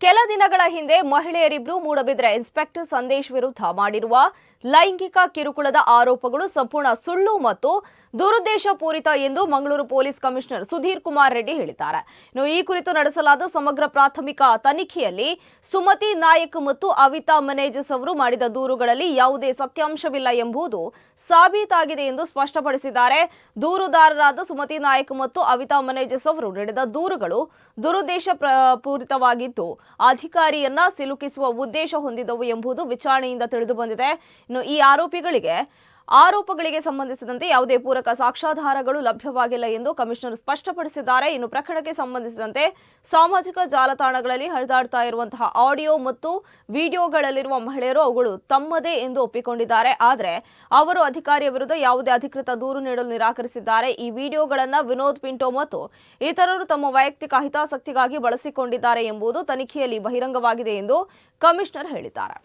ಕೆಲ ದಿನಗಳ ಹಿಂದೆ ಮಹಿಳೆಯರಿಬ್ಬರು ಮೂಡಬಿದ್ರೆ ಇನ್ಸ್ಪೆಕ್ಟರ್ ಸಂದೇಶ್ ವಿರುದ್ಧ ಮಾಡಿರುವ ಲೈಂಗಿಕ ಕಿರುಕುಳದ ಆರೋಪಗಳು ಸಂಪೂರ್ಣ ಸುಳ್ಳು ಮತ್ತು ದುರುದ್ದೇಶಪೂರಿತ ಎಂದು ಮಂಗಳೂರು ಪೊಲೀಸ್ ಕಮಿಷನರ್ ಸುಧೀರ್ ಕುಮಾರ್ ರೆಡ್ಡಿ ಹೇಳಿದ್ದಾರೆ. ಈ ಕುರಿತು ನಡೆಸಲಾದ ಸಮಗ್ರ ಪ್ರಾಥಮಿಕ ತನಿಖೆಯಲ್ಲಿ ಸುಮತಿ ನಾಯಕ್ ಮತ್ತು ಅವಿತಾ ಮನೇಜಸ್ ಅವರು ಮಾಡಿದ ದೂರುಗಳಲ್ಲಿ ಯಾವುದೇ ಸತ್ಯಾಂಶವಿಲ್ಲ ಎಂಬುದು ಸಾಬೀತಾಗಿದೆ ಎಂದು ಸ್ಪಷ್ಟಪಡಿಸಿದ್ದಾರೆ. ದೂರುದಾರರಾದ ಸುಮತಿ ನಾಯಕ್ ಮತ್ತು ಅವಿತಾ ಮನೇಜಸ್ ಅವರು ನೀಡಿದ ದೂರುಗಳು ದುರುದ್ದೇಶಪೂರಿತವಾಗಿದ್ದು ಅಧಿಕಾರಿಯನ್ನ ಸಿಲುಕಿಸುವ ಉದ್ದೇಶ ಹೊಂದಿದವು ಎಂಬುದು ವಿಚಾರಣೆಯಿಂದ ತಿಳಿದು ಬಂದಿದೆ. ಈ ಆರೋಪಗಳಿಗೆ ಸಂಬಂಧಿಸಿದಂತೆ ಯಾವುದೇ ಪೂರಕ ಸಾಕ್ಷ್ಯಾಧಾರಗಳು ಲಭ್ಯವಾಗಿಲ್ಲ ಎಂದು ಕಮಿಷನರ್ ಸ್ಪಷ್ಟಪಡಿಸಿದ್ದಾರೆ. ಇನ್ನು ಪ್ರಕರಣಕ್ಕೆ ಸಂಬಂಧಿಸಿದಂತೆ ಸಾಮಾಜಿಕ ಜಾಲತಾಣಗಳಲ್ಲಿ ಹರಿದಾಡ್ತಾ ಇರುವಂತಹ ಆಡಿಯೋ ಮತ್ತು ವಿಡಿಯೋಗಳಲ್ಲಿರುವ ಮಹಿಳೆಯರು ಅವುಗಳು ತಮ್ಮದೇ ಎಂದು ಒಪ್ಪಿಕೊಂಡಿದ್ದಾರೆ. ಆದರೆ ಅವರು ಅಧಿಕಾರಿಯ ವಿರುದ್ಧ ಯಾವುದೇ ಅಧಿಕೃತ ದೂರು ನೀಡಲು ನಿರಾಕರಿಸಿದ್ದಾರೆ. ಈ ವಿಡಿಯೋಗಳನ್ನು ವಿನೋದ್ ಪಿಂಟೋ ಮತ್ತು ಇತರರು ತಮ್ಮ ವೈಯಕ್ತಿಕ ಹಿತಾಸಕ್ತಿಗಾಗಿ ಬಳಸಿಕೊಂಡಿದ್ದಾರೆ ಎಂಬುದು ತನಿಖೆಯಲ್ಲಿ ಬಹಿರಂಗವಾಗಿದೆ ಎಂದು ಕಮಿಷನರ್ ಹೇಳಿದ್ದಾರೆ.